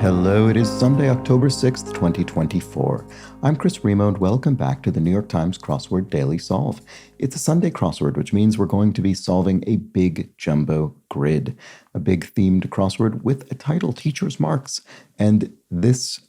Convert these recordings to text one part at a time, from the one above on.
Hello, it is Sunday, October 6th, 2024. I'm Chris Remo, and welcome back to the New York Times Crossword Daily Solve. It's a Sunday crossword, which means we're going to be solving a big jumbo grid, a big themed crossword with a title, Teacher's Marks. And this,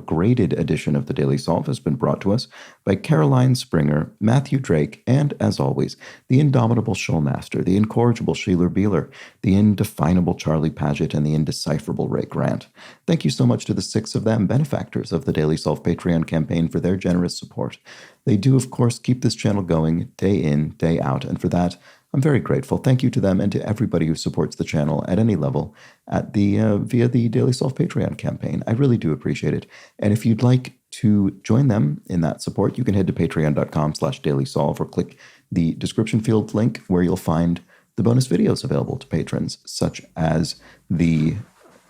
graded edition of the Daily Solve has been brought to us by Caroline Springer, Matthew Drake, and, as always, the indomitable Showmaster, the incorrigible Sheeler Beeler, the indefinable Charlie Paget, and the indecipherable Ray Grant. Thank you so much to the 6 of them, benefactors of the Daily Solve Patreon campaign, for their generous support. They do, of course, keep this channel going day in, day out, and for that, I'm very grateful. Thank you to them and to everybody who supports the channel at any level via the Daily Solve Patreon campaign. I really do appreciate it. And if you'd like to join them in that support, you can head to patreon.com/dailysolve or click the description field link where you'll find the bonus videos available to patrons, such as the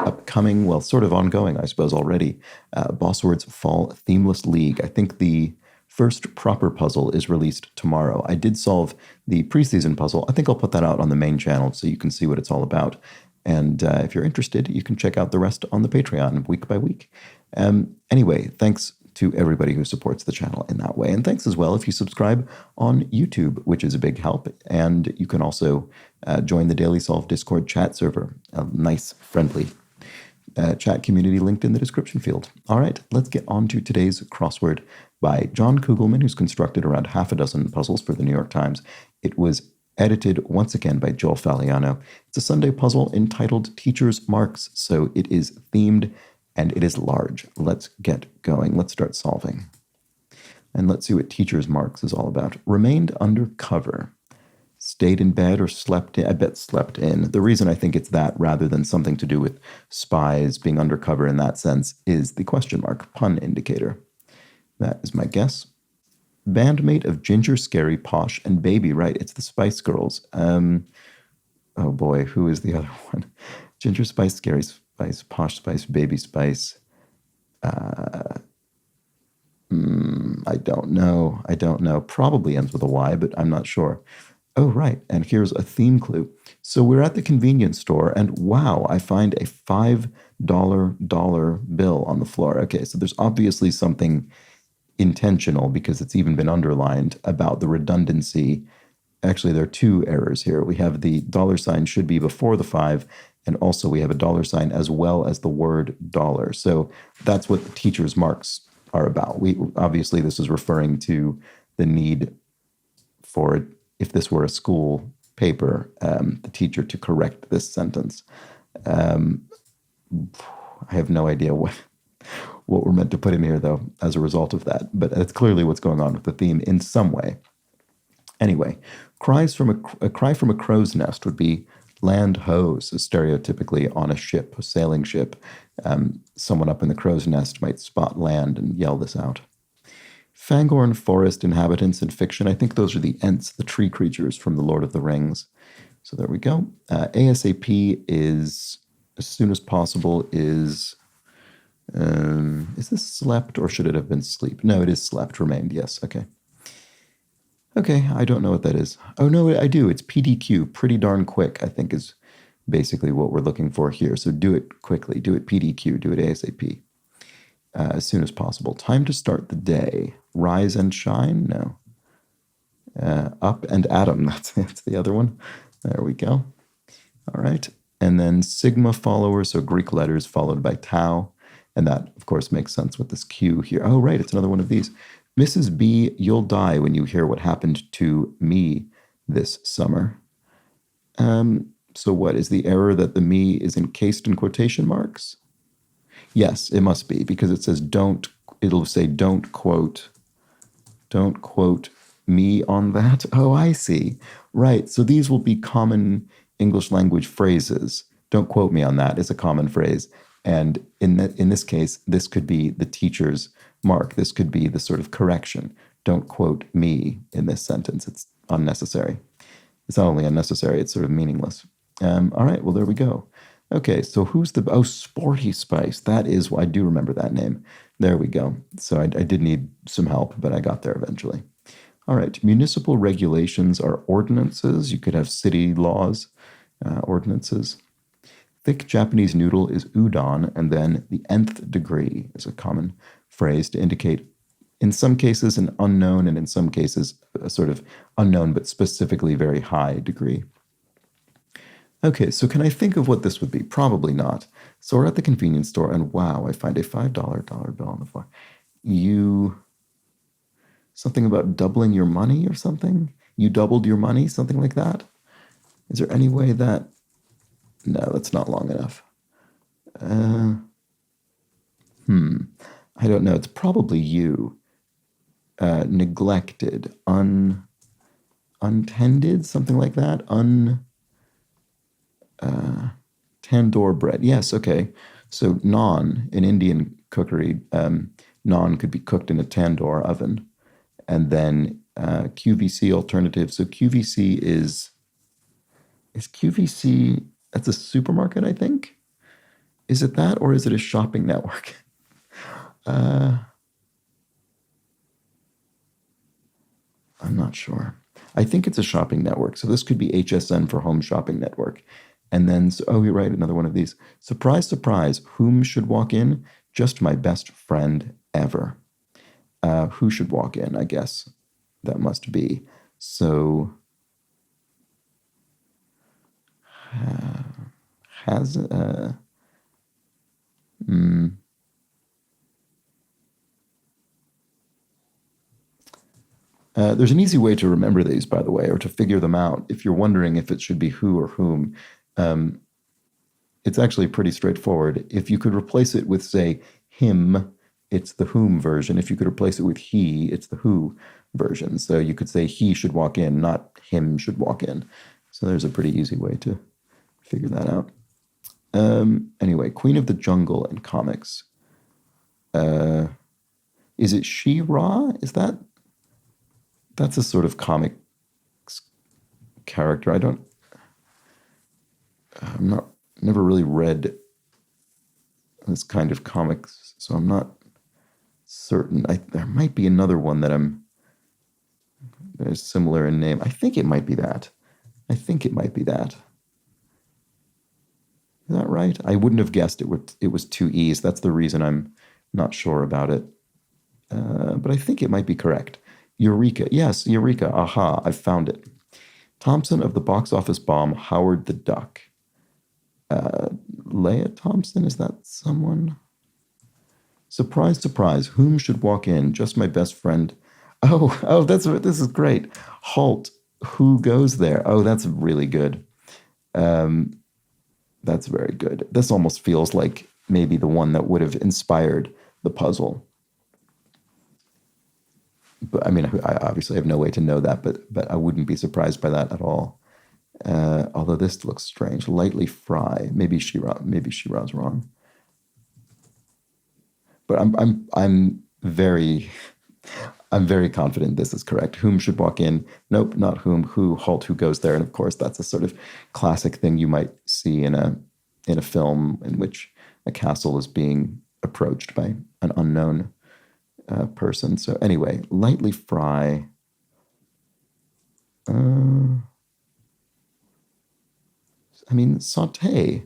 upcoming, well, sort of ongoing, I suppose already, Bossword's Fall Themeless League. I think the first proper puzzle is released tomorrow. I did solve the preseason puzzle. I think I'll put that out on the main channel so you can see what it's all about. And if you're interested, you can check out the rest on the Patreon week by week. Anyway, thanks to everybody who supports the channel in that way. And thanks as well if you subscribe on YouTube, which is a big help. And you can also join the Daily Solve Discord chat server, a nice, friendly chat community linked in the description field. All right, let's get on to today's crossword by John Kugelman, who's constructed around half a dozen puzzles for the New York Times. It was edited once again by Joel Faliano. It's a Sunday puzzle entitled Teacher's Marks, so it is themed and it is large. Let's get going. Let's start solving. And let's see what Teacher's Marks is all about. Remained under cover. Stayed in bed or slept in? I bet slept in. The reason I think it's that rather than something to do with spies being undercover in that sense is the question mark, pun indicator. That is my guess. Bandmate of Ginger, Scary, Posh, and Baby. Right, it's the Spice Girls. Oh boy, who is the other one? Ginger Spice, Scary Spice, Posh Spice, Baby Spice. I don't know. Probably ends with a Y, but I'm not sure. Oh, right, and here's a theme clue. So we're at the convenience store, and wow, I find a $5 bill on the floor. Okay, so there's obviously something intentional, because it's even been underlined, about the redundancy. Actually, there are two errors here. We have the $sign should be before the 5, and also we have a $sign as well as the word dollar. So that's what the Teacher's Marks are about. Obviously, this is referring to the need for, if this were a school paper, the teacher to correct this sentence. I have no idea what we're meant to put in here, though, as a result of that. But that's clearly what's going on with the theme in some way. Anyway, a cry from a crow's nest would be land ho, so stereotypically on a ship, a sailing ship. Someone up in the crow's nest might spot land and yell this out. Fangorn forest inhabitants in fiction. I think those are the Ents, the tree creatures from The Lord of the Rings. So there we go. ASAP is as soon as possible is this slept or should it have been sleep? No, it is slept, remained, yes, okay. Okay, I don't know what that is. Oh, no, I do. It's PDQ, pretty darn quick, I think is basically what we're looking for here. So do it quickly, do it PDQ, do it ASAP. As soon as possible. Time to start the day. Rise and shine? No. Up and atom. That's the other one. There we go. All right. And then sigma followers, so Greek letters followed by tau. And that, of course, makes sense with this Q here. Oh, right. It's another one of these. Mrs. B, you'll die when you hear what happened to me this summer. So what is the error that the me is encased in quotation marks? Yes, it must be, because it says it'll say don't quote me on that. Oh, I see. Right, so these will be common English language phrases. Don't quote me on that is a common phrase. And in this case, this could be the teacher's mark. This could be the sort of correction. Don't quote me in this sentence. It's unnecessary. It's not only unnecessary, it's sort of meaningless. All right, well, there we go. Okay, so who's Sporty Spice. That is, I do remember that name. There we go. So I did need some help, but I got there eventually. All right, municipal regulations are ordinances. You could have city laws, ordinances. Thick Japanese noodle is udon, and then the nth degree is a common phrase to indicate, in some cases, an unknown, and in some cases, a sort of unknown but specifically very high degree. Okay, so can I think of what this would be? Probably not. So we're at the convenience store, and wow, I find a $5 bill on the floor. Something about doubling your money or something? You doubled your money, something like that? Is there any way that... No, that's not long enough. I don't know. It's probably you. Neglected, untended, something like that. Tandoor bread. Yes, okay. So naan, in Indian cookery, naan could be cooked in a tandoor oven. And then QVC alternative. So QVC is QVC, that's a supermarket, I think? Is it that, or is it a shopping network? I'm not sure. I think it's a shopping network. So this could be HSN for Home Shopping Network. And then, oh, you're right, another one of these. Surprise, surprise, whom should walk in? Just my best friend ever. Who should walk in, I guess that must be. So, there's an easy way to remember these, by the way, or to figure them out. If you're wondering if it should be who or whom, it's actually pretty straightforward. If you could replace it with, say, him, it's the whom version. If you could replace it with he, it's the who version. So you could say he should walk in, not him should walk in. So there's a pretty easy way to figure that out. Anyway, Queen of the Jungle in comics. Is it She-Ra? That's a sort of comic character. Never really read this kind of comics, so I'm not certain. There might be another one that is similar in name. I think it might be that. Is that right? I wouldn't have guessed it was two E's. That's the reason I'm not sure about it. But I think it might be correct. Eureka. Yes, Eureka. Aha, I found it. Thompson of the box office bomb, Howard the Duck. Leah Thompson, is that someone? Surprise, surprise. Whom should walk in? Just my best friend. Oh, this is great. Halt. Who goes there? Oh, that's really good. That's very good. This almost feels like maybe the one that would have inspired the puzzle. But I mean, I obviously have no way to know that, but I wouldn't be surprised by that at all. Although this looks strange. Lightly fry. Maybe She-Ra's wrong. But I'm very confident this is correct. Whom should walk in? Nope, not whom. Who? Halt. Who goes there? And of course, that's a sort of classic thing you might see in a film in which a castle is being approached by an unknown person. So anyway, lightly fry. Saute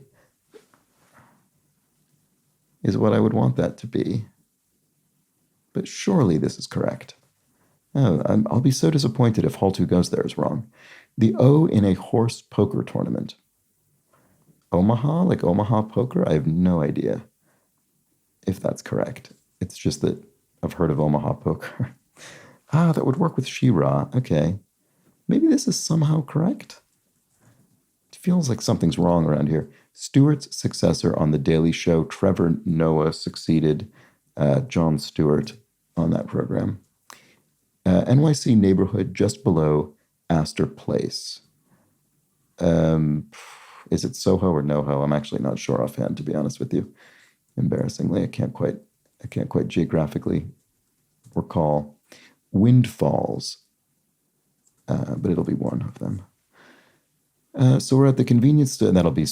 is what I would want that to be. But surely this is correct. Oh, I'll be so disappointed if Halt Who Goes There is wrong. The O in a horse poker tournament. Omaha, like Omaha poker? I have no idea if that's correct. It's just that I've heard of Omaha poker. That would work with She-Ra. Okay. Maybe this is somehow correct. It feels like something's wrong around here. Stewart's successor on The Daily Show, Trevor Noah, succeeded Jon Stewart on that program. NYC neighborhood just below Astor Place. Is it Soho or NoHo? I'm actually not sure offhand, to be honest with you. Embarrassingly, I can't quite geographically recall. Windfalls, but it'll be one of them. So we're at the convenience store, and that'll be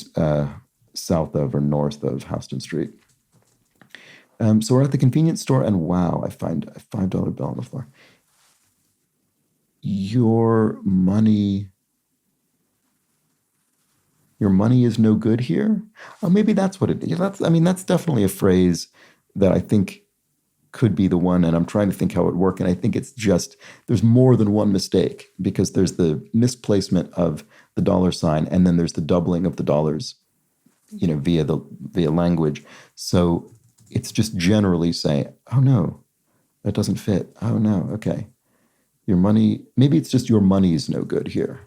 south of or north of Houston Street. So we're at the convenience store, and wow, I find a $5 bill on the floor. Your money Your money is no good here. Oh, maybe that's what it is. That's definitely a phrase that I think could be the one, and I'm trying to think how it would work. And I think it's just there's more than one mistake because there's the misplacement of the dollar sign, and then there's the doubling of the dollars, via language. So it's just generally saying, "Oh no, that doesn't fit. Oh no, okay, your money. Maybe it's just your money's no good here."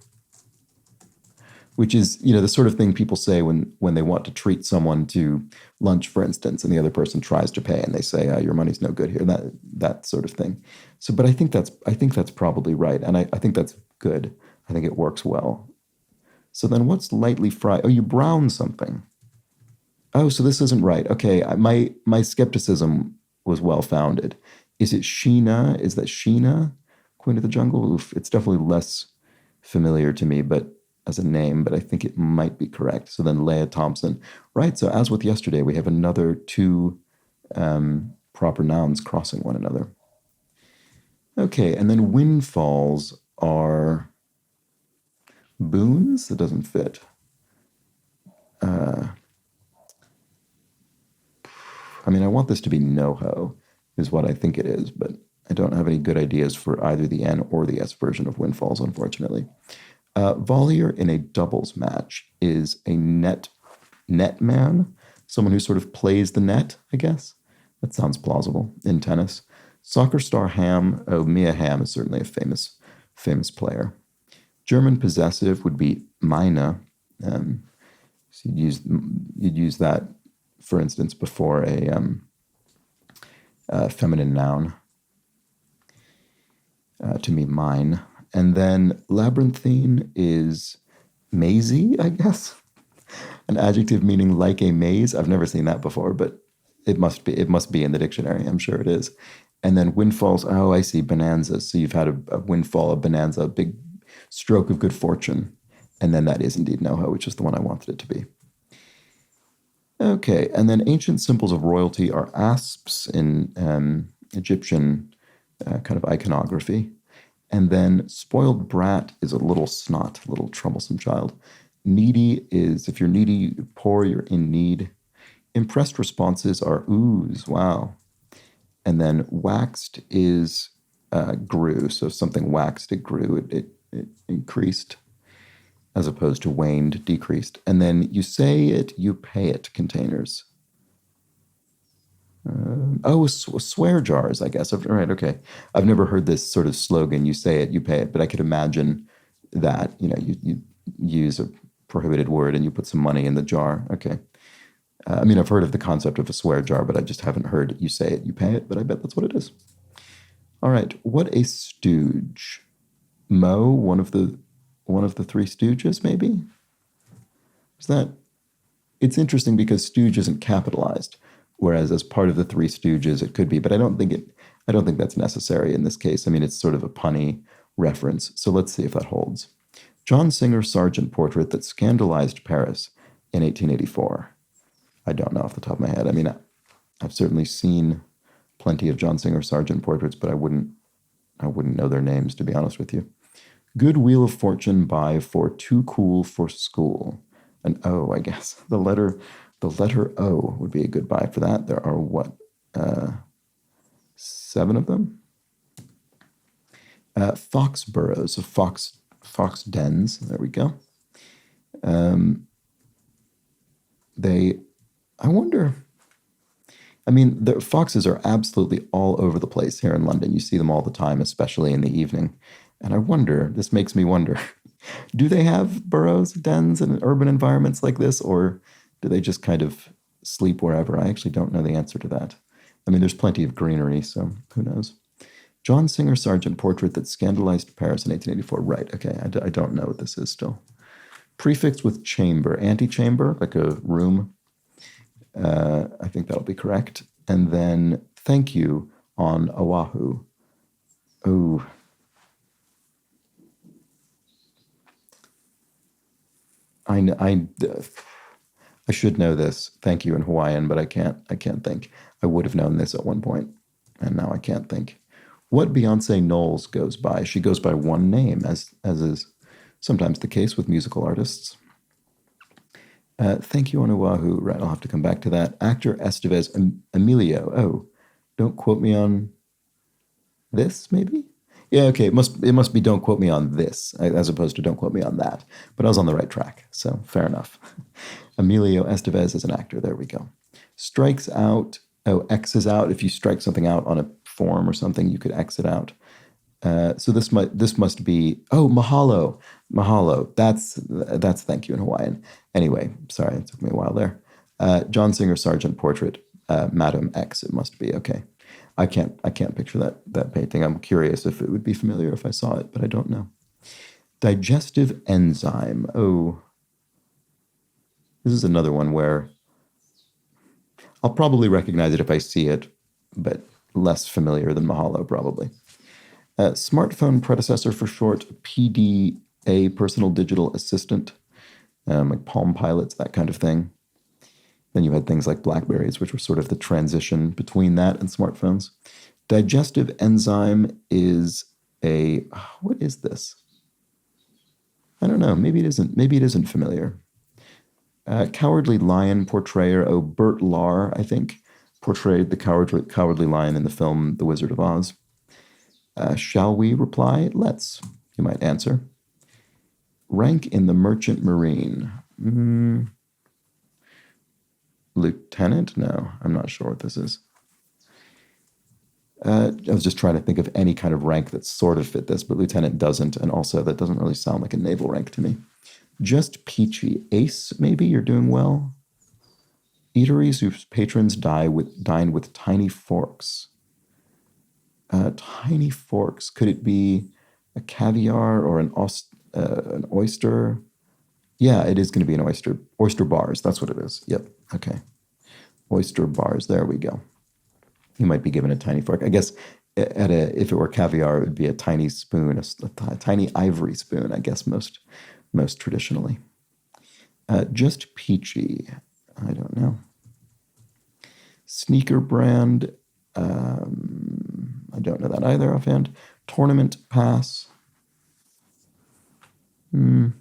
Which is, the sort of thing people say when they want to treat someone to lunch, for instance, and the other person tries to pay, and they say, "Your money's no good here." That sort of thing. So, but I think that's probably right, and I think that's good. I think it works well. So then, what's lightly fried? Oh, you brown something. Oh, so this isn't right. Okay, my skepticism was well founded. Is it Sheena? Is that Sheena, Queen of the Jungle? Oof, it's definitely less familiar to me, but as a name, but I think it might be correct. So then Leah Thompson. Right, so as with yesterday, we have another two proper nouns crossing one another. Okay, and then windfalls are boons? That doesn't fit. I want this to be NoHo, is what I think it is, but I don't have any good ideas for either the N or the S version of windfalls, unfortunately. Volleyer in a doubles match is a net man, someone who sort of plays the net, I guess. That sounds plausible in tennis. Soccer star Ham. Oh, Mia Hamm is certainly a famous player. German possessive would be meine. So you'd use that, for instance, before a feminine noun. To me, mine. And then labyrinthine is mazy, I guess. An adjective meaning like a maze. I've never seen that before, but it must be in the dictionary. I'm sure it is. And then windfalls. Oh, I see. Bonanzas. So you've had a windfall, a bonanza, a big stroke of good fortune. And then that is indeed NoHo, which is the one I wanted it to be. Okay. And then ancient symbols of royalty are asps in Egyptian kind of iconography. And then spoiled brat is a little snot, a little troublesome child. Needy is, if you're needy, poor, you're in need. Impressed responses are ooze, wow. And then waxed is grew. So if something waxed, it grew, it increased, as opposed to waned, decreased. And then you say it, you pay it containers. Swear jars, I guess. Right, okay. I've never heard this sort of slogan, you say it, you pay it, but I could imagine that, you use a prohibited word and you put some money in the jar. Okay. I've heard of the concept of a swear jar, but I just haven't heard you say it, you pay it, but I bet that's what it is. All right, what a stooge. Mo, one of the Three Stooges, maybe? Is that? It's interesting because stooge isn't capitalized. Whereas as part of the Three Stooges, it could be, but I don't think that's necessary in this case. It's sort of a punny reference. So let's see if that holds. John Singer Sargent portrait that scandalized Paris in 1884. I don't know off the top of my head. I've certainly seen plenty of John Singer Sargent portraits, but I wouldn't know their names, to be honest with you. Good Wheel of Fortune buy for too cool for school. An O, I guess. The letter O would be a good buy for that. There are what? 7 of them? Fox burrows, so fox dens. There we go. I wonder. The foxes are absolutely all over the place here in London. You see them all the time, especially in the evening. And I wonder, this makes me wonder, do they have burrows, dens in urban environments like this, or do they just kind of sleep wherever? I actually don't know the answer to that. There's plenty of greenery, so who knows? John Singer Sargent portrait that scandalized Paris in 1884. Right, okay, I don't know what this is still. Prefix with chamber, antechamber, like a room. I think that'll be correct. And then thank you on Oahu. Oh. I should know this. Thank you in Hawaiian, but I can't think. I would have known this at one point, and now I can't think. What Beyonce Knowles goes by? She goes by one name, as is sometimes the case with musical artists. Thank you on Oahu. Right, I'll have to come back to that. Actor Estevez Emilio. Oh, don't quote me on this, maybe? Yeah, okay. It must be don't quote me on this as opposed to don't quote me on that. But I was on the right track, so fair enough. Emilio Estevez is an actor. There we go. Strikes out. Oh, X's out. If you strike something out on a form or something, you could exit out. So this must be mahalo, mahalo. That's thank you in Hawaiian. Anyway, sorry, it took me a while there. John Singer Sargent portrait, Madam X. It must be okay. I can't picture that painting. I'm curious if it would be familiar if I saw it, but I don't know. Digestive enzyme. Oh, this is another one where I'll probably recognize it if I see it, but less familiar than Mahalo probably. Smartphone predecessor for short, PDA, personal digital assistant, like Palm Pilots, that kind of thing. Then you had things like Blackberries, which were sort of the transition between that and smartphones. Digestive enzyme is what is this? I don't know. Maybe it isn't. Maybe it isn't familiar. Cowardly lion portrayer. Oh, Bert Lahr, I think, portrayed the cowardly lion in the film The Wizard of Oz. Shall we reply? Let's, you might answer. Rank in the Merchant Marine. Lieutenant? No, I'm not sure what this is. I was just trying to think of any kind of rank that sort of fit this, but lieutenant doesn't, and also that doesn't really sound like a naval rank to me. Just peachy. Ace, maybe? You're doing well. Eateries whose patrons dine with tiny forks. Tiny forks. Could it be a caviar or an oyster? Yeah, it is going to be an oyster. Oyster bars. That's what it is. Yep. Okay. Oyster bars. There we go. You might be given a tiny fork. I guess if it were caviar, it would be a tiny spoon, a tiny ivory spoon. I guess most traditionally. Just peachy. I don't know. Sneaker brand. I don't know that either offhand. Tournament pass. A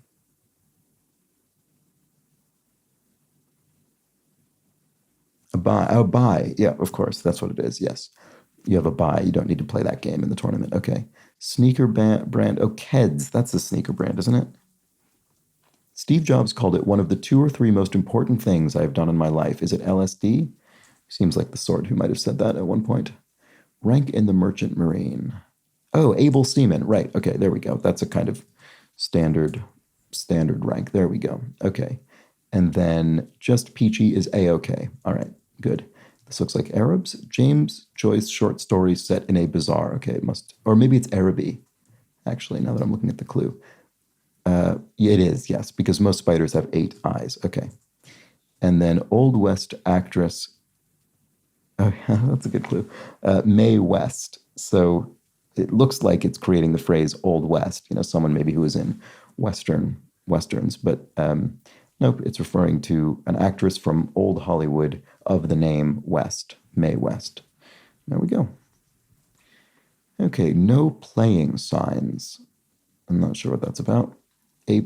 buy. Oh, buy. Yeah, of course. That's what it is. Yes. You have a buy. You don't need to play that game in the tournament. Okay. Sneaker brand. Oh, Keds. That's a sneaker brand, isn't it? Steve Jobs called it one of the 2 or 3 most important things I have done in my life. Is it LSD? Seems like the sort who might have said that at one point. Rank in the Merchant Marine. Oh, able seaman. Right. Okay, there we go. That's a kind of standard rank. There we go. Okay. And then just peachy is A-OK. All right, good. This looks like Arabs. James Joyce short story set in a bazaar. Okay, it must, or maybe it's Araby, actually, now that I'm looking at the clue. It is, yes, because most spiders have 8 eyes. Okay. And then Old West actress. Oh, yeah, that's a good clue. Mae West. So it looks like it's creating the phrase Old West, someone maybe who was in Westerns, but nope, it's referring to an actress from old Hollywood of the name West, Mae West. There we go. Okay, no playing signs. I'm not sure what that's about.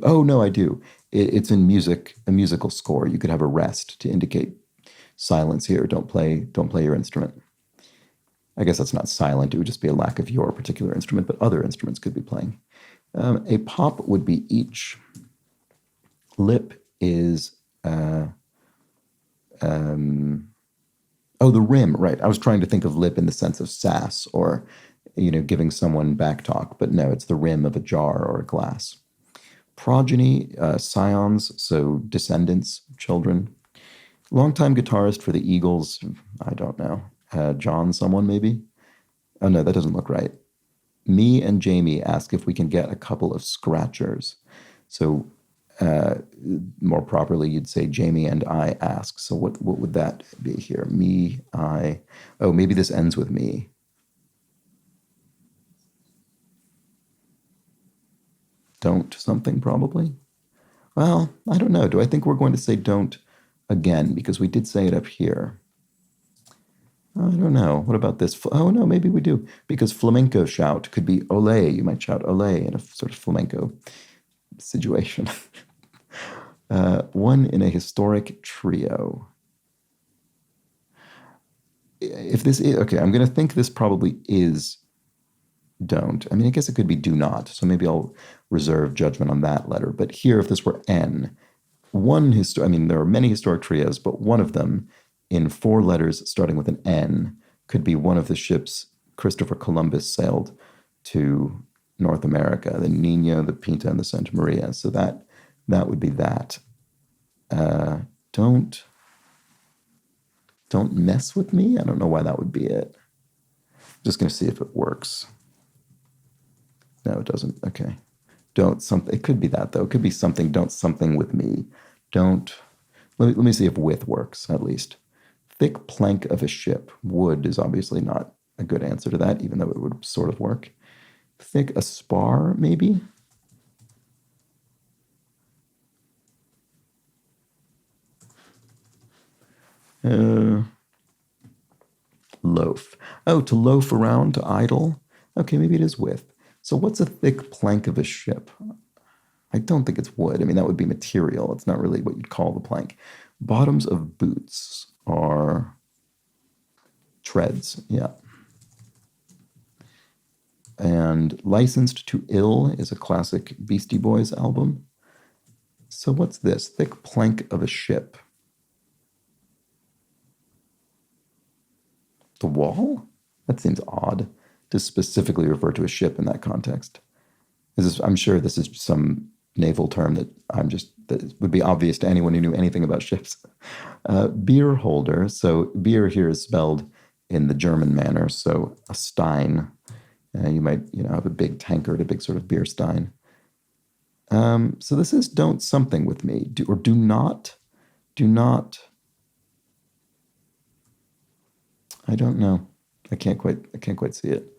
Oh, no, I do. It's in music, a musical score. You could have a rest to indicate silence here. Don't play your instrument. I guess that's not silent. It would just be a lack of your particular instrument, but other instruments could be playing. A pop would be each. Lip is, the rim, right. I was trying to think of lip in the sense of sass or, giving someone back talk, but no, it's the rim of a jar or a glass. Progeny, scions, so descendants, children. Longtime guitarist for the Eagles, I don't know. John someone maybe? Oh no, that doesn't look right. Me and Jamie ask if we can get a couple of scratchers. So more properly, you'd say Jamie and I ask. So what would that be here? Me, I. Oh, maybe this ends with me. Don't something probably. Well, I don't know. Do I think we're going to say don't again because we did say it up here? I don't know. What about this? Oh, no, maybe we do. Because flamenco shout could be ole. You might shout ole in a sort of flamenco situation. One in a historic trio. If this is, okay, I'm going to think this probably is don't. I mean, I guess it could be do not. So maybe I'll reserve judgment on that letter. But here, if this were N, I mean, there are many historic trios, but one of them in 4 letters starting with an N could be one of the ships Christopher Columbus sailed to North America, the Nina, the Pinta, and the Santa Maria. So that would be that. Don't mess with me. I don't know why that would be it. Just going to see if it works. No, it doesn't. Okay. Don't something. It could be that, though. It could be something. Don't something with me. Don't. Let me see if with works, at least. Thick plank of a ship. Wood is obviously not a good answer to that, even though it would sort of work. Thick a spar, maybe? Loaf. Oh, to loaf around, to idle? Okay, maybe it is with. So what's a thick plank of a ship? I don't think it's wood. I mean, that would be material. It's not really what you'd call the plank. Bottoms of boots are treads, yeah. And Licensed to Ill is a classic Beastie Boys album. So what's this? Thick plank of a ship. The wall? That seems odd to specifically refer to a ship in that context. I'm sure this is some naval term that would be obvious to anyone who knew anything about ships. Beer holder. So beer here is spelled in the German manner. So a stein. You might, have a big tankard, a big sort of beer stein. So this is don't something with me. Do not. I don't know. I can't quite see it.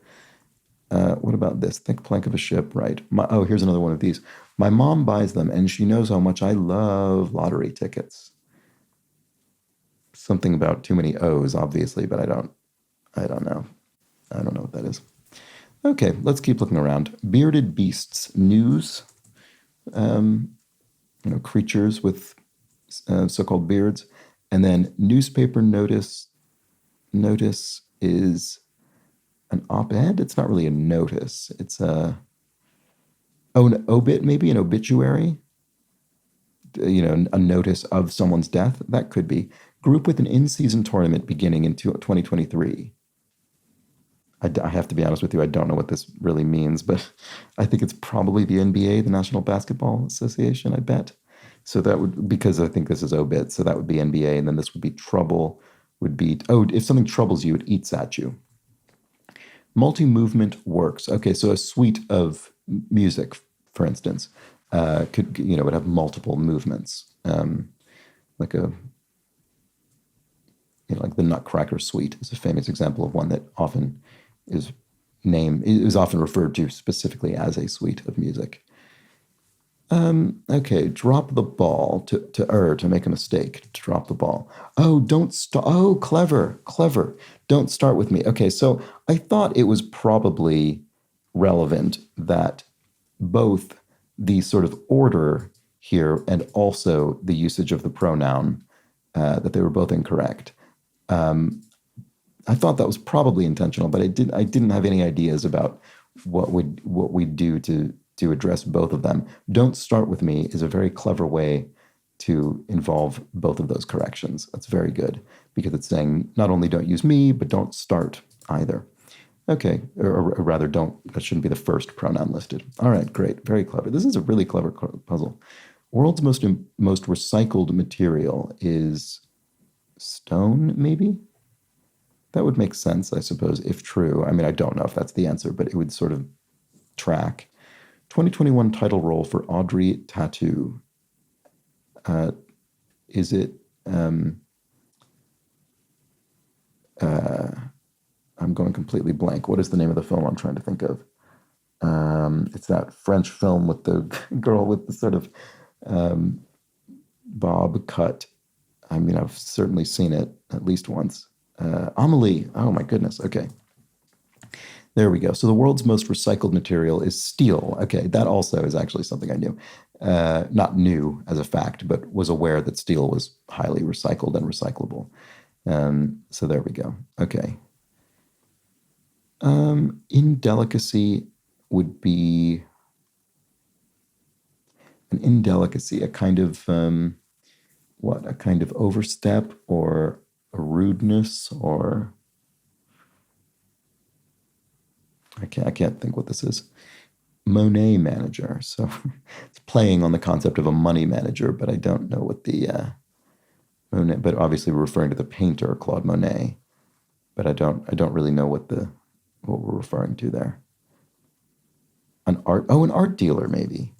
What about this? Thick plank of a ship, right? Here's another one of these. My mom buys them, and she knows how much I love lottery tickets. Something about too many O's, obviously, but I don't know. I don't know what that is. Okay, let's keep looking around. Bearded beasts, news. Creatures with so-called beards. And then newspaper notice. Notice is an op-ed. It's not really a notice. It's an obit, maybe an obituary. A notice of someone's death. That could be. Group with an in-season tournament beginning in 2023. I have to be honest with you, I don't know what this really means, but I think it's probably the NBA, the National Basketball Association, I bet. So that would, because I think this is obit, so that would be NBA, and then this would be trouble, if something troubles you, it eats at you. Multi-movement works. Okay, so a suite of music, for instance, would have multiple movements, like the Nutcracker Suite is a famous example of one that often is often referred to specifically as a suite of music. Okay, drop the ball to make a mistake, to drop the ball. Oh, don't start. Oh, clever. Don't start with me. Okay, so I thought it was probably relevant that both the sort of order here and also the usage of the pronoun, that they were both incorrect. I thought that was probably intentional, but I didn't have any ideas about what we'd do to address both of them. Don't start with me is a very clever way to involve both of those corrections. That's very good because it's saying not only don't use me, but don't start either. Okay, or rather that shouldn't be the first pronoun listed. All right, great, very clever. This is a really clever puzzle. World's most recycled material is stone, maybe? That would make sense, I suppose, if true. I mean, I don't know if that's the answer, but it would sort of track. 2021 title role for Audrey Tattoo. Is it... I'm going completely blank. What is the name of the film I'm trying to think of? It's that French film with the girl with the sort of bob cut. I mean, I've certainly seen it at least once. Amelie. Oh, my goodness. Okay. There we go. So the world's most recycled material is steel. Okay, that also is actually something I knew. Not knew as a fact, but was aware that steel was highly recycled and recyclable. So there we go. Okay. Indelicacy would be an indelicacy, a kind of what? A kind of overstep or a rudeness, or I can't think what this is. Monet manager. So it's playing on the concept of a money manager, but I don't know what the Monet. But obviously we're referring to the painter Claude Monet. But I don't really know what we're referring to there. An art dealer maybe.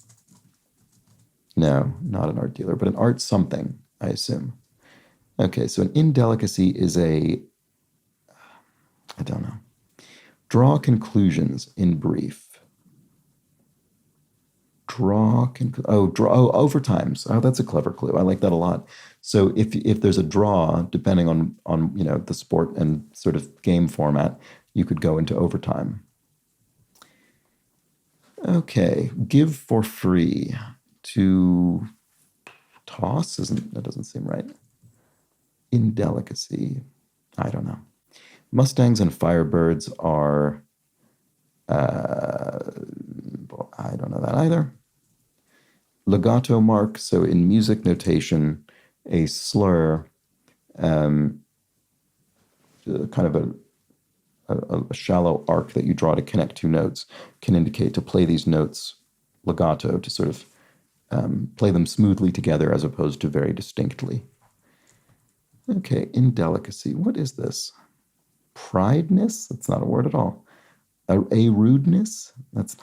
No, not an art dealer, but an art something, I assume. Okay, so an indelicacy is I don't know. Draw conclusions in brief. Overtimes. Oh, that's a clever clue. I like that a lot. So if there's a draw, depending on the sport and sort of game format, you could go into overtime. Okay, give for free. To toss that doesn't seem right. Indelicacy. I don't know. Mustangs and Firebirds are. I don't know that either. Legato mark. So in music notation, a slur, kind of a shallow arc that you draw to connect two notes, can indicate to play these notes legato, to sort of play them smoothly together as opposed to very distinctly. Okay, indelicacy. What is this? Prideness? That's not a word at all. A rudeness? That's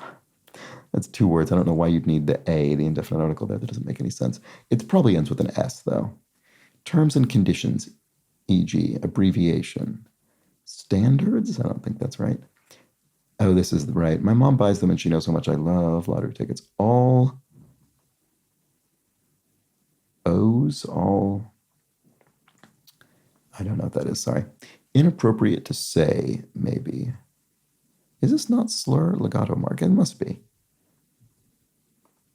two words. I don't know why you'd need the indefinite article there. That doesn't make any sense. It probably ends with an S, though. Terms and conditions, e.g., abbreviation. Standards? I don't think that's right. Oh, this is right. My mom buys them and she knows how much I love lottery tickets. All O's, all, I don't know what that is, sorry. Inappropriate to say, maybe. Is this not slur, legato mark? It must be.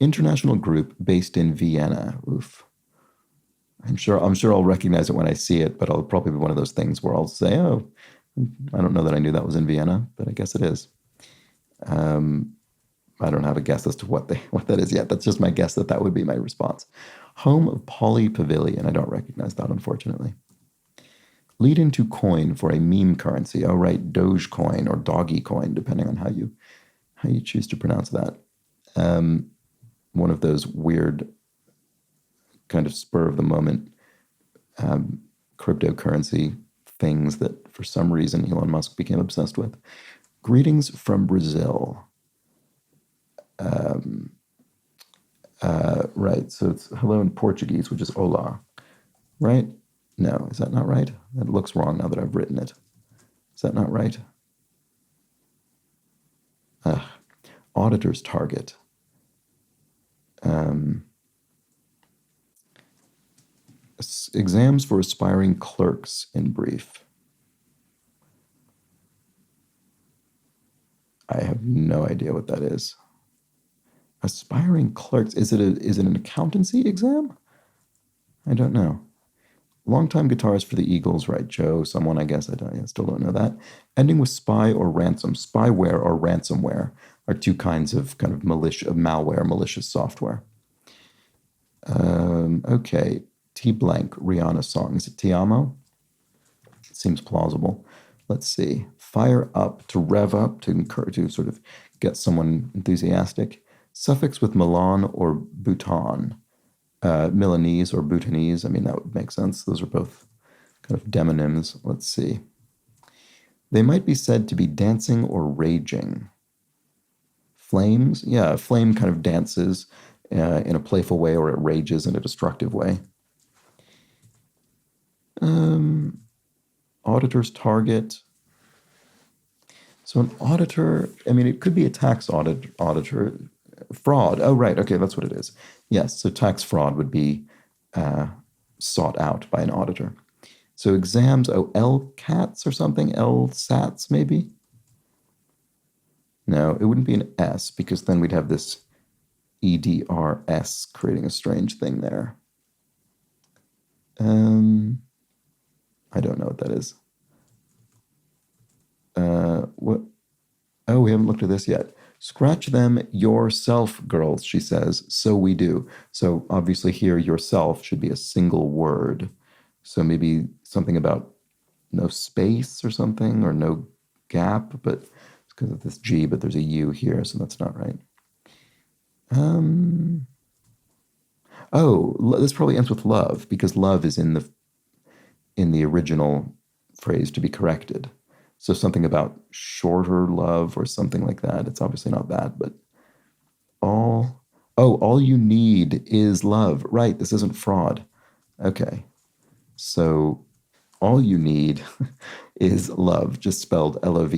International group based in Vienna. Oof. I'm sure I'll recognize it when I see it, but it'll probably be one of those things where I'll say, oh, I don't know that I knew that was in Vienna, but I guess it is. I don't have a guess as to what that is yet. That's just my guess that would be my response. Home of Polly Pavilion. I don't recognize that, unfortunately. Lead into coin for a meme currency. Oh, right, Dogecoin or Doggy Coin, depending on how you choose to pronounce that. One of those weird kind of spur of the moment cryptocurrency things that for some reason Elon Musk became obsessed with. Greetings from Brazil. Right, so it's hello in Portuguese, which is hola, right? No, is that not right? That looks wrong now that I've written it. Is that not right? Auditor's target. Exams for aspiring clerks in brief. I have no idea what that is. Aspiring clerks. Is it an accountancy exam? I don't know. Longtime guitarist for the Eagles, right? Joe, someone, I guess. I still don't know that. Ending with spy or ransom. Spyware or ransomware are two kinds of kind of malware, malicious software. Okay. T blank, Rihanna song. Is it Ti Amo? It seems plausible. Let's see. Fire up, to rev up, to encourage, to sort of get someone enthusiastic. Suffix with Milan or Bhutan. Milanese or Bhutanese. I mean, that would make sense. Those are both kind of demonyms. Let's see. They might be said to be dancing or raging. Flames? Yeah, a flame kind of dances in a playful way, or it rages in a destructive way. Auditor's target. So an auditor, I mean, it could be a tax auditor. Fraud. Oh, right. Okay, that's what it is. Yes, so tax fraud would be sought out by an auditor. So exams, LCATs or something? LSATs, maybe? No, it wouldn't be an S, because then we'd have this EDRS, creating a strange thing there. I don't know what that is. What? Oh, we haven't looked at this yet. Scratch them yourself, girls, she says. So we do. So obviously here, yourself should be a single word. So maybe something about no space or something, or no gap, but it's because of this G, but there's a U here, so that's not right. This probably ends with love, because love is in the original phrase to be corrected. So something about shorter love or something like that. It's obviously not that, but all you need is love. Right, this isn't fraud. Okay, so all you need is love, just spelled Love.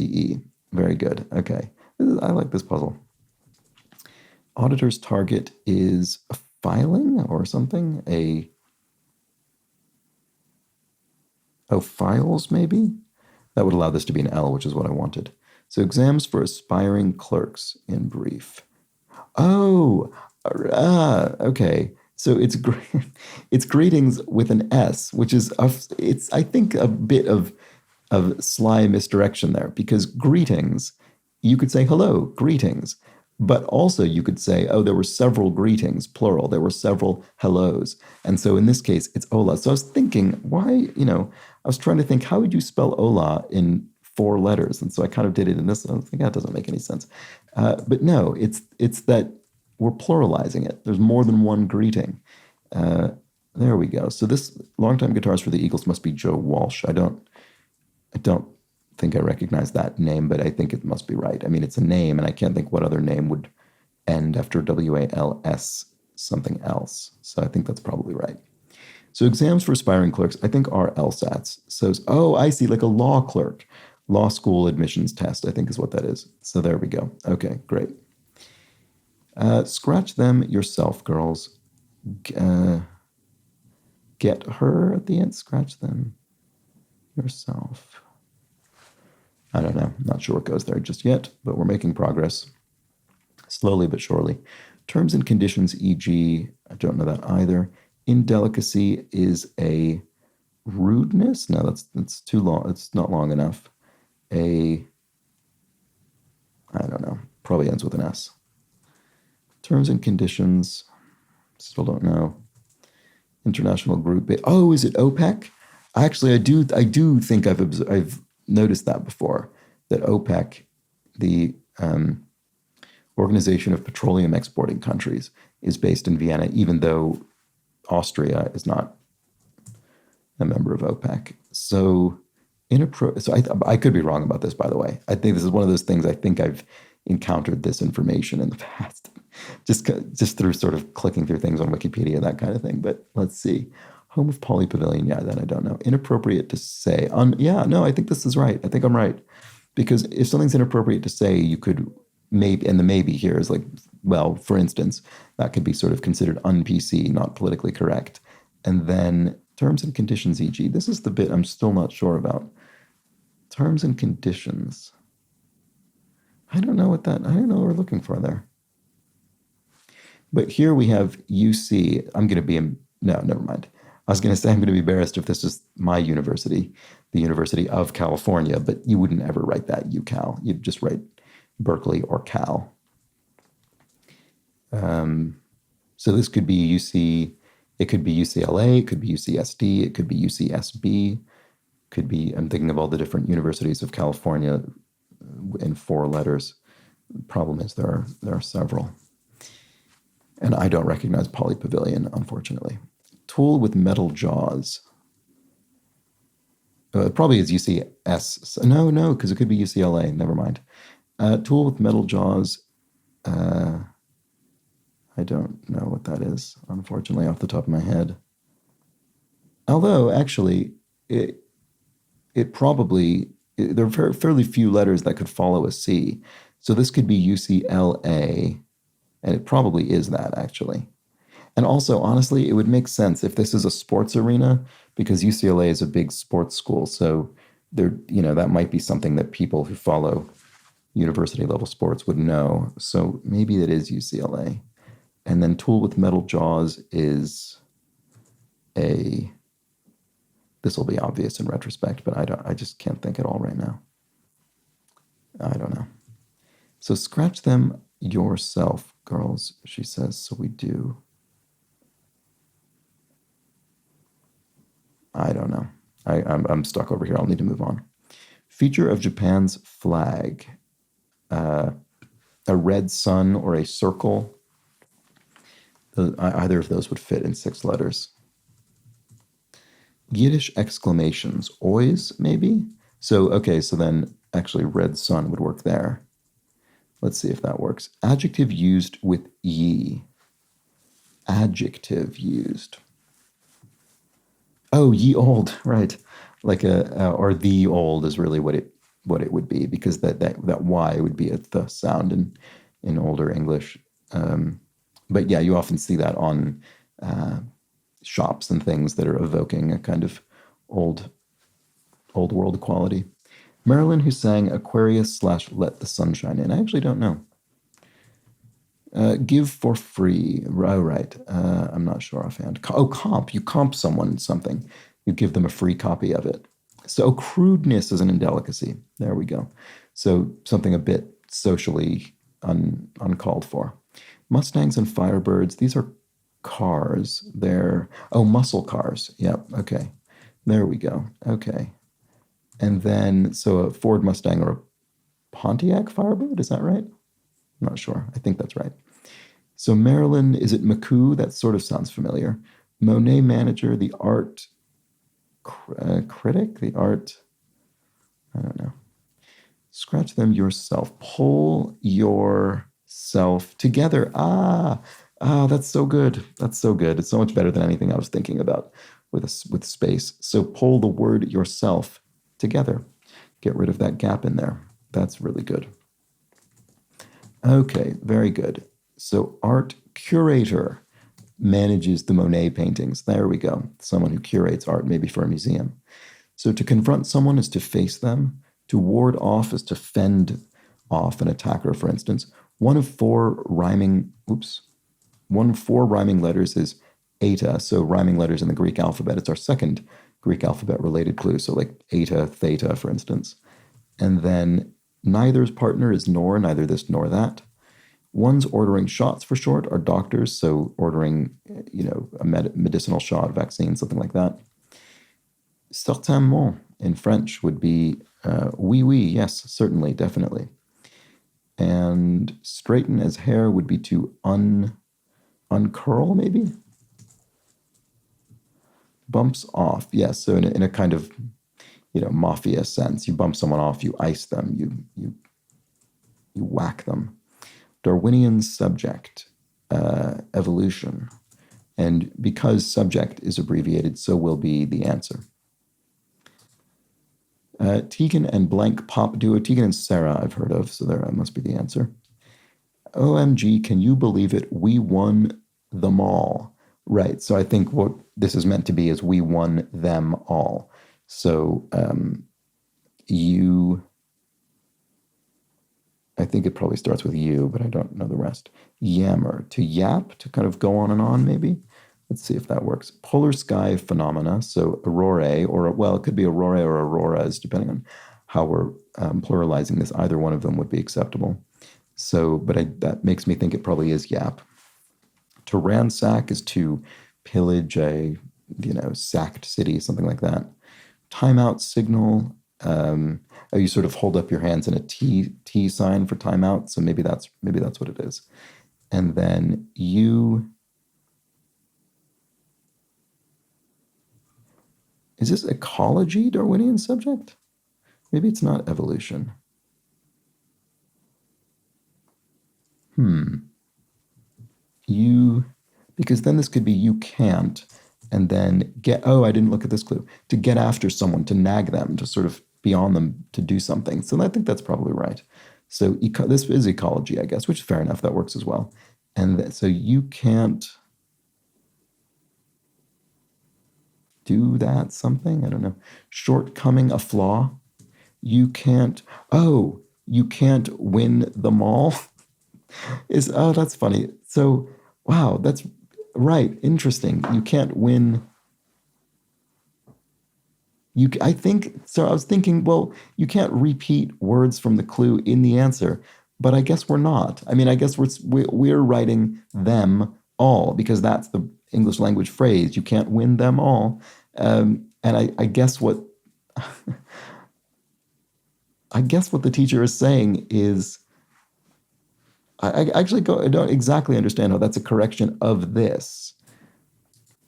Very good. Okay, I like this puzzle. Auditor's target is a filing or something? Files maybe? That would allow this to be an L, which is what I wanted. So exams for aspiring clerks in brief. Okay. So it's greetings with an S, which is it's I think a bit of sly misdirection there, because greetings, you could say hello, greetings, but also you could say, oh, there were several greetings, plural. There were several hellos. And so in this case, it's hola. So I was thinking, why, I was trying to think, how would you spell hola in 4 letters? And so I kind of did it in this. I was thinking, that doesn't make any sense. But no, it's that we're pluralizing it. There's more than one greeting. There we go. So this longtime guitarist for the Eagles must be Joe Walsh. I don't think I recognize that name, but I think it must be right. I mean, it's a name, and I can't think what other name would end after WALS something else. So I think that's probably right. So exams for aspiring clerks, I think, are LSATs. So, I see, like a law clerk. Law school admissions test, I think is what that is. So there we go. Okay, great. Scratch them yourself, girls. Get her at the end. Scratch them yourself. I don't know. Not sure what goes there just yet, but we're making progress. Slowly but surely. Terms and conditions, e.g., I don't know that either. Indelicacy is a rudeness. No, that's too long. It's not long enough. I don't know. Probably ends with an S. Terms and conditions, still don't know. International group. Is it OPEC? Actually, I do think I've noticed that before, that OPEC, the Organization of Petroleum Exporting Countries, is based in Vienna, even though Austria is not a member of OPEC. So I could be wrong about this, by the way. I think this is one of those things, I think I've encountered this information in the past, just through sort of clicking through things on Wikipedia, that kind of thing. But let's see. Home of Polly Pavilion. Yeah, that I don't know. Inappropriate to say. I think this is right. I think I'm right. Because if something's inappropriate to say, you could maybe, and the maybe here is like, well, for instance, that could be sort of considered un-PC, not politically correct. And then terms and conditions, e.g. This is the bit I'm still not sure about. Terms and conditions. I don't know what we're looking for there. But here we have UC. No, never mind. I was going to say I'm going to be embarrassed if this is my university, the University of California, but you wouldn't ever write that UCal. You'd just write Berkeley or Cal. So this could be UC, it could be UCLA, it could be UCSD, it could be UCSB, could be, I'm thinking of all the different universities of California in 4 letters. The problem is there are several. And I don't recognize Polly Pavilion, unfortunately. Tool with metal jaws. It probably is UCS. No, because it could be UCLA. Never mind. Tool with metal jaws. I don't know what that is, unfortunately, off the top of my head. Although, actually, there are fairly few letters that could follow a C. So this could be UCLA, and it probably is that, actually. And also, honestly, it would make sense if this is a sports arena, because UCLA is a big sports school. So that might be something that people who follow university level sports would know. So maybe it is UCLA. And then tool with metal jaws is a, this will be obvious in retrospect, but I just can't think at all right now. I don't know. So scratch them yourself, girls, she says. So we do. I don't know. I'm stuck over here. I'll need to move on. Feature of Japan's flag. A red sun or a circle. Either of those would fit in 6 letters. Yiddish exclamations. Ois, maybe? So, okay, so then actually red sun would work there. Let's see if that works. Adjective used with ye. Adjective used. Oh, ye old, right? Like or the old is really what it would be, because that y would be a th sound in older English. But yeah, you often see that on shops and things that are evoking a kind of old world quality. Marilyn, who sang Aquarius / Let the Sun Shine In. I actually don't know. Give for free. Oh, right. I'm not sure offhand. Comp. You comp someone something. You give them a free copy of it. So crudeness is an indelicacy. There we go. So something a bit socially uncalled for. Mustangs and Firebirds. These are cars. They're, muscle cars. Yep. Okay. There we go. Okay. And then, so a Ford Mustang or a Pontiac Firebird. Is that right? I'm not sure. I think that's right. So Marilyn, is it McCoo? That sort of sounds familiar. Monet manager, the art critic, the art, I don't know. Scratch them yourself. Pull yourself together. That's so good. That's so good. It's so much better than anything I was thinking about with space. So pull the word yourself together. Get rid of that gap in there. That's really good. Okay, very good. So art curator manages the Monet paintings. There we go. Someone who curates art, maybe for a museum. So to confront someone is to face them. To ward off is to fend off an attacker, for instance. One of four rhyming letters is eta. So rhyming letters in the Greek alphabet. It's our second Greek alphabet related clue. So like eta, theta, for instance. And then neither's partner is nor, neither this nor that. One's ordering shots for short are doctors, so ordering, a medicinal shot, vaccine, something like that. Certainement in French would be oui, oui, yes, certainly, definitely. And straighten as hair would be to uncurl, maybe? Bumps off, yes, so in a kind of, mafia sense. You bump someone off, you ice them, you whack them. Darwinian subject, evolution. And because subject is abbreviated, so will be the answer. Tegan and blank pop duo. Tegan and Sarah I've heard of, so there must be the answer. OMG, can you believe it? We won them all. Right, so I think what this is meant to be is we won them all. So I think it probably starts with you, but I don't know the rest. Yammer, to yap, to kind of go on and on, maybe. Let's see if that works. Polar sky phenomena, so aurora, it could be aurora or auroras, depending on how we're pluralizing this. Either one of them would be acceptable. So, but that makes me think it probably is yap. To ransack is to pillage a, sacked city, something like that. Timeout signal. You sort of hold up your hands in a T sign for timeout. So maybe that's what it is. And then is this ecology, Darwinian subject? Maybe it's not evolution. Because then this could be you can't, and then I didn't look at this clue. To get after someone, to nag them, to sort of be on them to do something. So I think that's probably right. So this is ecology, I guess, which is fair enough. That works as well. And so you can't do that something. I don't know. Shortcoming, a flaw. You can't win them all. That's funny. So Wow, that's right. Interesting. You can't win. I think so. I was thinking, well, you can't repeat words from the clue in the answer, but I guess we're not. I mean, I guess we're writing them all because that's the English language phrase. You can't win them all. And I guess what I guess what the teacher is saying is, I don't exactly understand how that's a correction of this.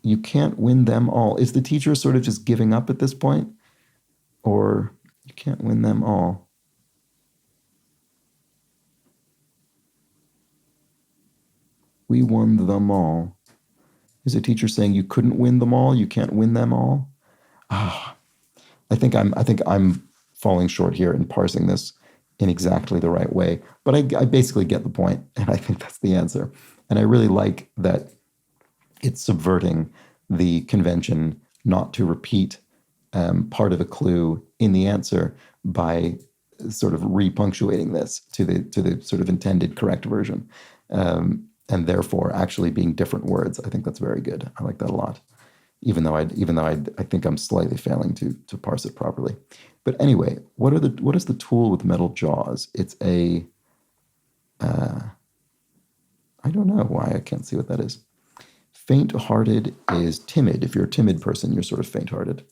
You can't win them all. Is the teacher sort of just giving up at this point? Or you can't win them all? We won them all. Is the teacher saying you couldn't win them all? You can't win them all? Ah, I think I'm falling short here in parsing this in exactly the right way. But I basically get the point, and I think that's the answer. And I really like that it's subverting the convention not to repeat part of a clue in the answer by sort of repunctuating this to the sort of intended correct version, and therefore actually being different words. I think that's very good. I like that a lot. Even though I think I'm slightly failing to parse it properly. But anyway, what is the tool with metal jaws? It's a I don't know why I can't see what that is. Faint-hearted is timid. If you're a timid person, you're sort of faint-hearted.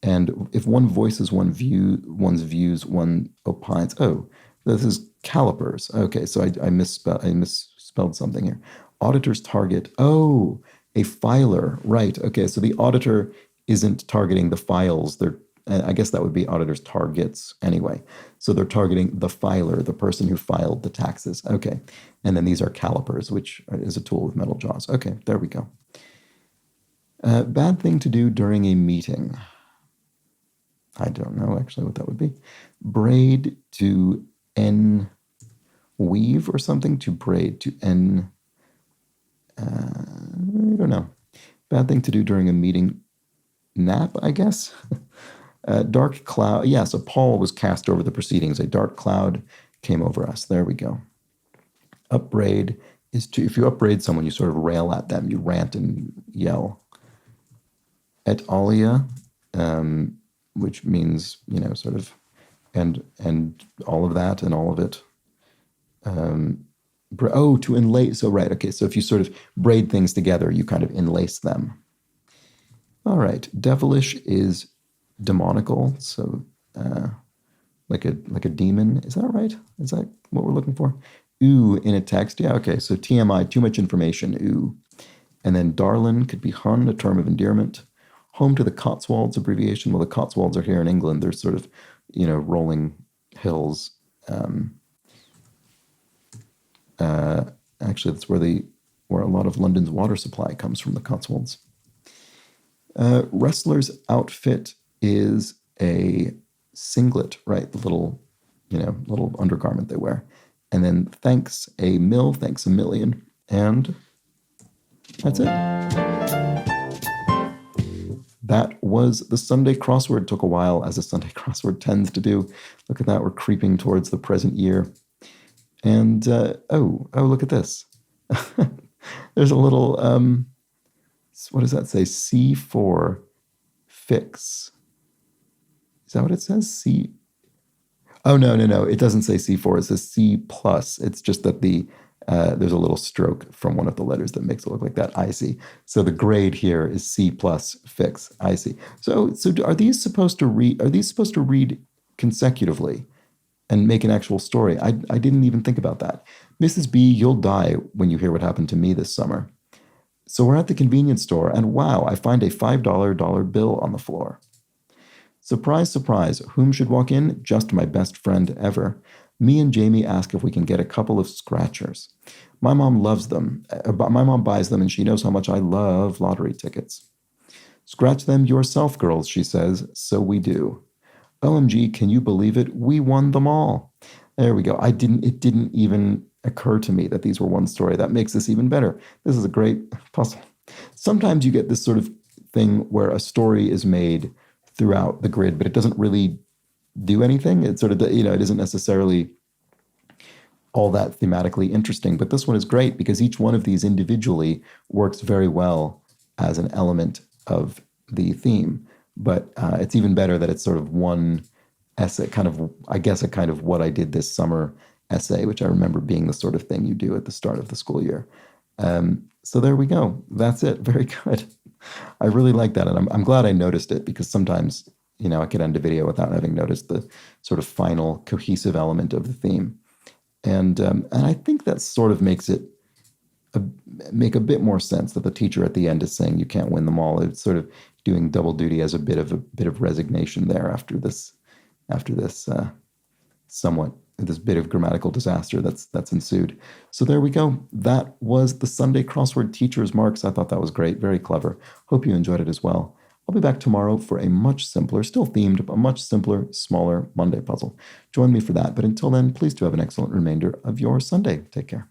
And if one voices one's views, one opines. Oh, this is calipers. Okay, so I misspelled something here. Auditor's target. Oh, a filer. Right. Okay, so the auditor isn't targeting the files. I guess that would be auditor's targets anyway. So they're targeting the filer, the person who filed the taxes. Okay, and then these are calipers, which is a tool with metal jaws. Okay, there we go. Bad thing to do during a meeting. I don't know actually what that would be. Braid to weave or something, to braid to I don't know. Bad thing to do during a meeting. Nap, I guess. Dark cloud. Yes, a pall was cast over the proceedings. A dark cloud came over us. There we go. Upbraid is to, if you upbraid someone, you sort of rail at them. You rant and yell. Et alia, which means, sort of, and all of that and all of it. To inlace. So, right. Okay. So if you sort of braid things together, you kind of enlace them. All right. Devilish is demonical. So, like a demon. Is that right? Is that what we're looking for? Ooh, in a text. Yeah. Okay. So TMI, too much information. Ooh. And then darlin could be hun, a term of endearment. Home to the Cotswolds abbreviation. Well, the Cotswolds are here in England. They're sort of, rolling hills. Actually, that's where a lot of London's water supply comes from, the Cotswolds. Wrestler's outfit is a singlet, right? The little undergarment they wear. And then thanks a million. And that's it. That was the Sunday crossword. Took a while, as a Sunday crossword tends to do. Look at that. We're creeping towards the present year. And, look at this. There's a little, what does that say? C4 fix. Is that what it says? C. Oh, no. It doesn't say C4. It says C plus. It's just that there's a little stroke from one of the letters that makes it look like that. I see. So the grade here is C plus fix. I see. So are these supposed to read consecutively and make an actual story? I didn't even think about that. Mrs. B, you'll die when you hear what happened to me this summer. So we're at the convenience store, and wow, I find a $5 bill on the floor. Surprise, surprise, whom should walk in? Just my best friend ever. Me and Jamie ask if we can get a couple of scratchers. My mom loves them. My mom buys them, and she knows how much I love lottery tickets. Scratch them yourself, girls, she says. So we do. OMG, can you believe it? We won them all. There we go. It didn't even occur to me that these were one story. That makes this even better. This is a great puzzle. Sometimes you get this sort of thing where a story is made throughout the grid, but it doesn't really do anything. It's sort of, it isn't necessarily all that thematically interesting. But this one is great because each one of these individually works very well as an element of the theme. But it's even better that it's sort of one essay, kind of, I guess, a kind of what I did this summer essay, which I remember being the sort of thing you do at the start of the school year. So there we go. That's it. Very good. I really like that. And I'm glad I noticed it because sometimes, I could end a video without having noticed the sort of final cohesive element of the theme. And I think that sort of makes it make a bit more sense that the teacher at the end is saying you can't win them all. It's sort of doing double duty as a bit of resignation there after this somewhat this bit of grammatical disaster that's ensued. So there we go. That was the Sunday Crossword Teacher's Marks. I thought that was great, very clever. Hope you enjoyed it as well. I'll be back tomorrow for a much simpler, still themed, but much simpler, smaller Monday puzzle. Join me for that. But until then, please do have an excellent remainder of your Sunday. Take care.